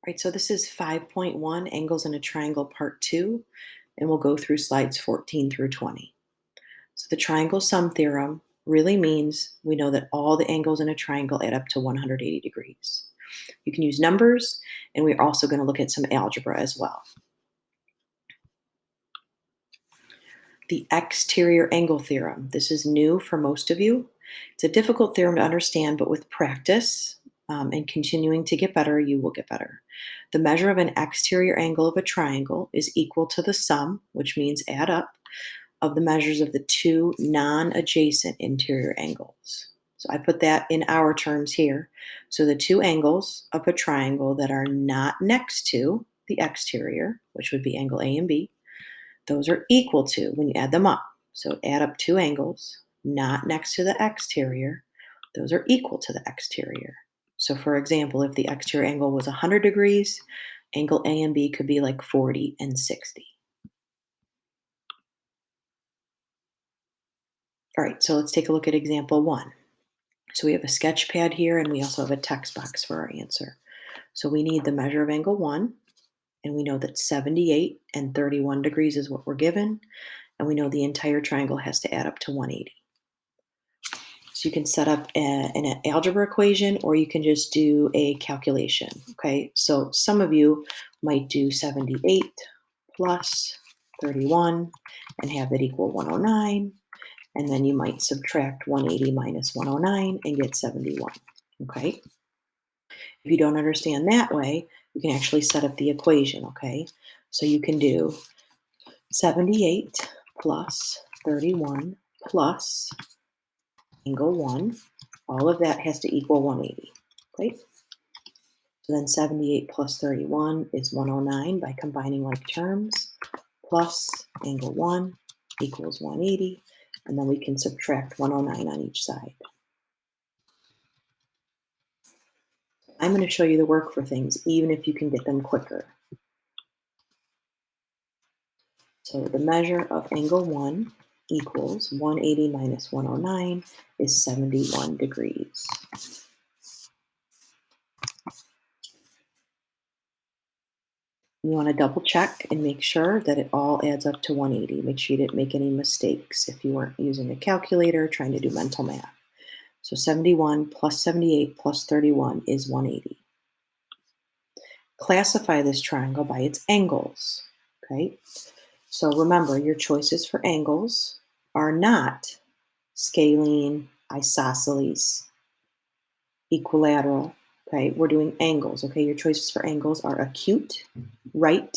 Right, so this is 5.1, Angles in a Triangle, Part 2, and we'll go through slides 14 through 20. So the triangle sum theorem really means we know that all the angles in a triangle add up to 180 degrees. You can use numbers, and we're also going to look at some algebra as well. The exterior angle theorem. This is new for most of you. It's a difficult theorem to understand, but with practice and continuing to get better, you will get better. The measure of an exterior angle of a triangle is equal to the sum, which means add up, of the measures of the two non-adjacent interior angles. So I put that in our terms here. So the two angles of a triangle that are not next to the exterior, which would be angle A and B, those are equal to when you add them up. So add up two angles not next to the exterior. Those are equal to the exterior. So for example, if the exterior angle was 100 degrees, angle A and B could be like 40 and 60. All right, so let's take a look at example 1. So we have a sketch pad here, and we also have a text box for our answer. So we need the measure of angle 1, and we know that 78 and 31 degrees is what we're given, and we know the entire triangle has to add up to 180. So you can set up an algebra equation, or you can just do a calculation, okay? So some of you might do 78 plus 31 and have it equal 109, and then you might subtract 180 minus 109 and get 71, okay? If you don't understand that way, you can actually set up the equation, okay? So you can do 78 plus 31 plus angle 1. All of that has to equal 180, okay? So then 78 plus 31 is 109 by combining like terms, plus angle 1 equals 180, and then we can subtract 109 on each side. I'm going to show you the work for things, even if you can get them quicker. So the measure of angle 1 equals 180 minus 109 is 71 degrees. You want to double check and make sure that it all adds up to 180. Make sure you didn't make any mistakes if you weren't using a calculator trying to do mental math. So 71 plus 78 plus 31 is 180. Classify this triangle by its angles, okay? So remember, your choices for angles are not scalene, isosceles, equilateral, okay? We're doing angles, okay? Your choices for angles are acute, right,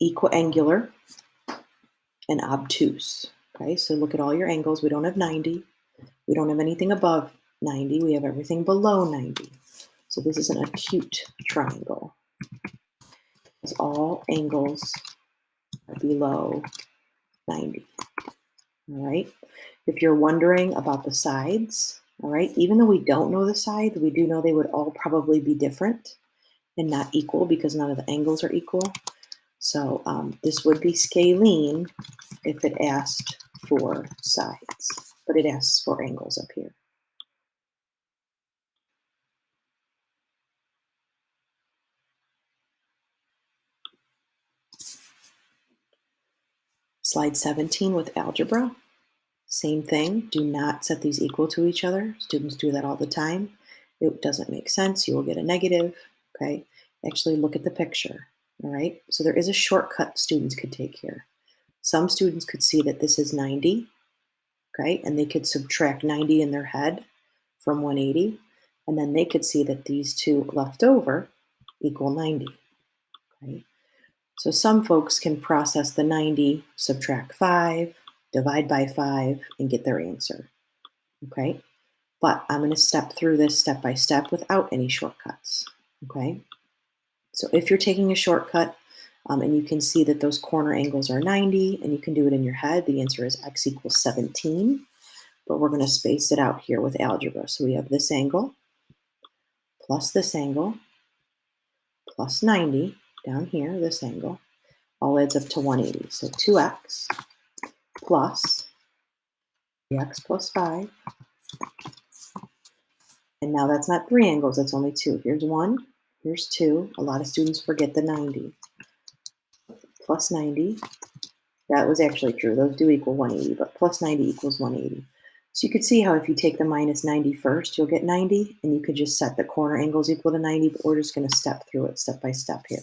equiangular, and obtuse, okay? So look at all your angles. We don't have 90. We don't have anything above 90. We have everything below 90. So this is an acute triangle. Because all angles are below 90. All right. If you're wondering about the sides, all right, even though we don't know the sides, we do know they would all probably be different and not equal because none of the angles are equal. So this would be scalene if it asked for sides, but it asks for angles up here. Slide 17 with algebra. Same thing, do not set these equal to each other. Students do that all the time. It doesn't make sense. You will get a negative, okay? Actually look at the picture, all right? So there is a shortcut students could take here. Some students could see that this is 90, okay? And they could subtract 90 in their head from 180. And then they could see that these two left over equal 90, okay? So some folks can process the 90, subtract 5, divide by 5, and get their answer, okay? But I'm going to step through this step by step without any shortcuts, okay? So if you're taking a shortcut and you can see that those corner angles are 90 and you can do it in your head, the answer is x equals 17, but we're going to space it out here with algebra. So we have this angle plus 90 down here, this angle, all adds up to 180. So 2x plus 3x plus 5 And now that's not 3 angles, that's only 2. Here's 1, here's 2. A lot of students forget the 90. Plus 90, that was actually true. Those do equal 180, but plus 90 equals 180. So you could see how if you take the minus 90 first, you'll get 90, and you could just set the corner angles equal to 90, but we're just going to step through it step by step here.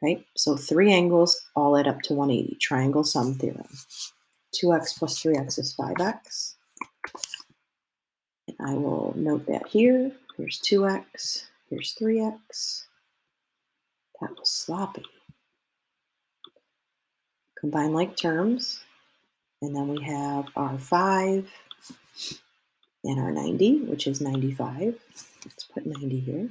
Okay, so 3 angles all add up to 180. Triangle sum theorem. 2x plus 3x is 5x. And I will note that here. Here's 2x. Here's 3x. That was sloppy. Combine like terms. And then we have our 5 and our 90, which is 95. Let's put 90 here.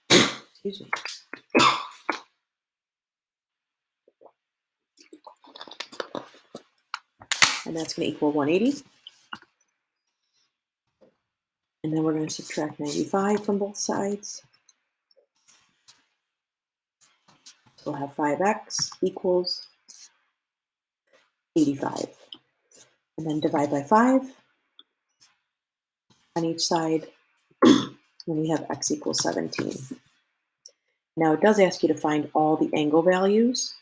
Excuse me. And that's going to equal 180. And then we're going to subtract 95 from both sides. So we'll have 5x equals 85. And then divide by 5 on each side. And we have x equals 17. Now it does ask you to find all the angle values,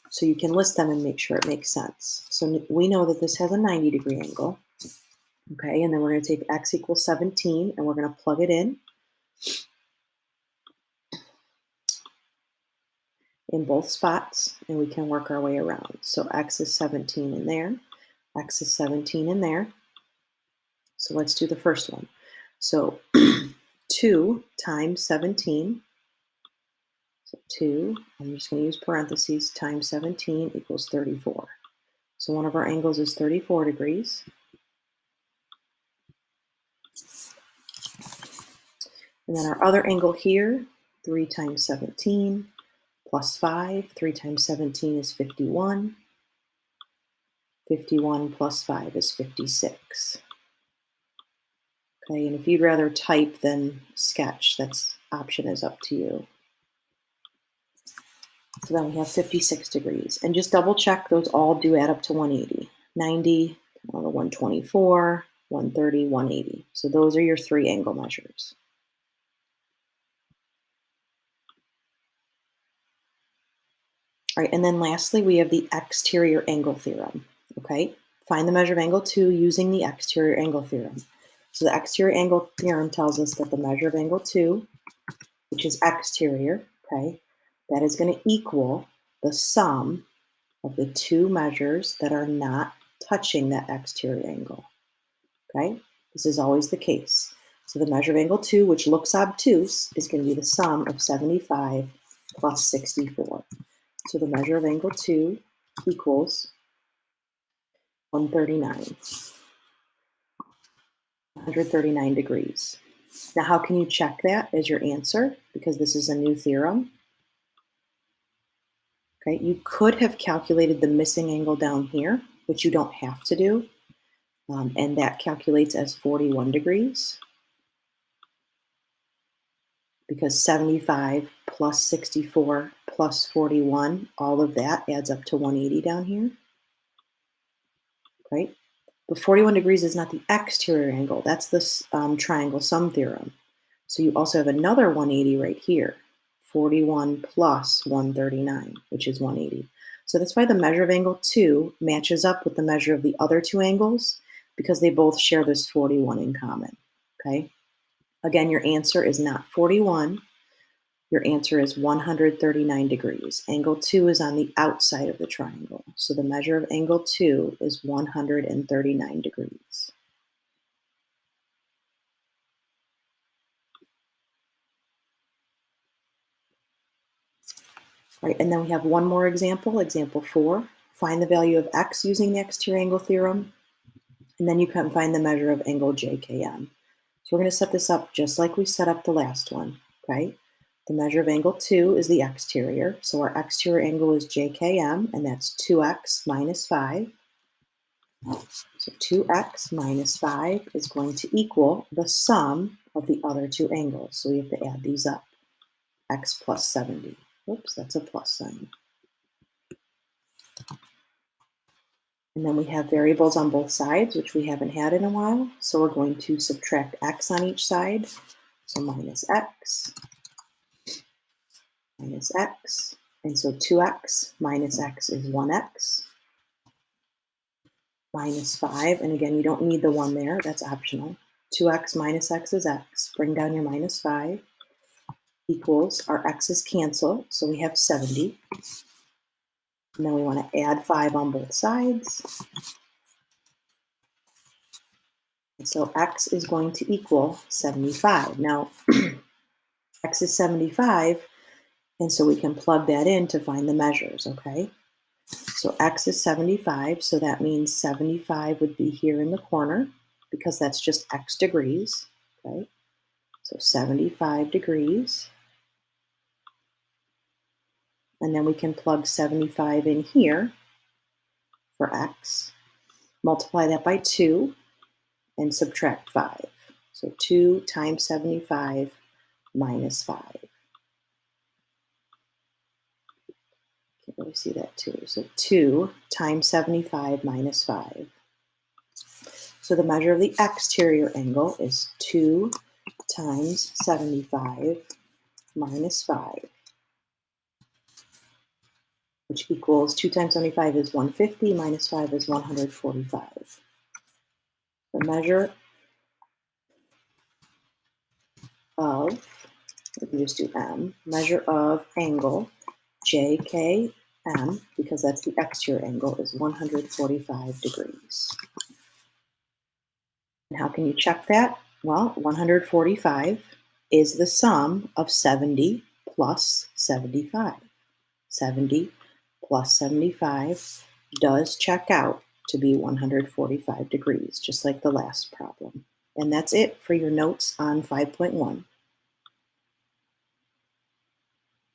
so you can list them and make sure it makes sense. So we know that this has a 90-degree angle. Okay, and then we're going to take x equals 17, and we're going to plug it in both spots, and we can work our way around. So x is 17 in there, x is 17 in there. So let's do the first one. So 2 times 17, so 2, I'm just going to use parentheses, times 17 equals 34. So one of our angles is 34 degrees. And then our other angle here, 3 times 17 plus 5. 3 times 17 is 51. 51 plus 5 is 56. Okay, and if you'd rather type than sketch, that's option is up to you. So then we have 56 degrees. And just double check, those all do add up to 180. 90, 124, 130, 180. So those are your 3 angle measures. All right, and then lastly, we have the exterior angle theorem, okay? Find the measure of angle 2 using the exterior angle theorem. So the exterior angle theorem tells us that the measure of angle 2, which is exterior, okay, that is going to equal the sum of the 2 measures that are not touching that exterior angle, okay? This is always the case. So the measure of angle 2, which looks obtuse, is going to be the sum of 75 plus 64. So the measure of angle 2 equals 139. 139 degrees. Now, how can you check that as your answer? Because this is a new theorem. Okay, you could have calculated the missing angle down here, which you don't have to do. And that calculates as 41 degrees. Because 75 plus 64 plus 41, all of that adds up to 180 down here. Right? But 41 degrees is not the exterior angle. That's this triangle sum theorem. So you also have another 180 right here. 41 plus 139, which is 180. So that's why the measure of angle 2 matches up with the measure of the other 2 angles, because they both share this 41 in common. Okay? Again, your answer is not 41. Your answer is 139 degrees. Angle 2 is on the outside of the triangle. So the measure of angle 2 is 139 degrees. Right, and then we have one more example, example 4. Find the value of x using the exterior angle theorem, and then you can find the measure of angle JKM. So we're going to set this up just like we set up the last one, okay? The measure of angle 2 is the exterior, so our exterior angle is JKM, and that's 2x minus 5. So 2x minus 5 is going to equal the sum of the other 2 angles, so we have to add these up. X plus 70. Oops, that's a plus sign. And then we have variables on both sides, which we haven't had in a while. So we're going to subtract x on each side. So minus x, minus x. And so 2x minus x is 1x, minus 5. And again, you don't need the 1 there. That's optional. 2x minus x is x. Bring down your minus 5 equals, our x's cancel. So we have 70. And then we want to add 5 on both sides. And so x is going to equal 75. Now, x is 75, and so we can plug that in to find the measures, okay? So x is 75, so that means 75 would be here in the corner because that's just x degrees, okay? So 75 degrees. And then we can plug 75 in here for x. Multiply that by 2 and subtract 5. So 2 times 75 minus 5. Can't really see that 2. So 2 times 75 minus 5. So the measure of the exterior angle is 2 times 75 minus 5, which equals 2 times 75 is 150, minus 5 is 145. The measure of, let me just do M, measure of angle JKM, because that's the exterior angle, is 145 degrees. And how can you check that? Well, 145 is the sum of 70 plus 75. 70 plus 75 does check out to be 145 degrees, just like the last problem. And that's it for your notes on 5.1.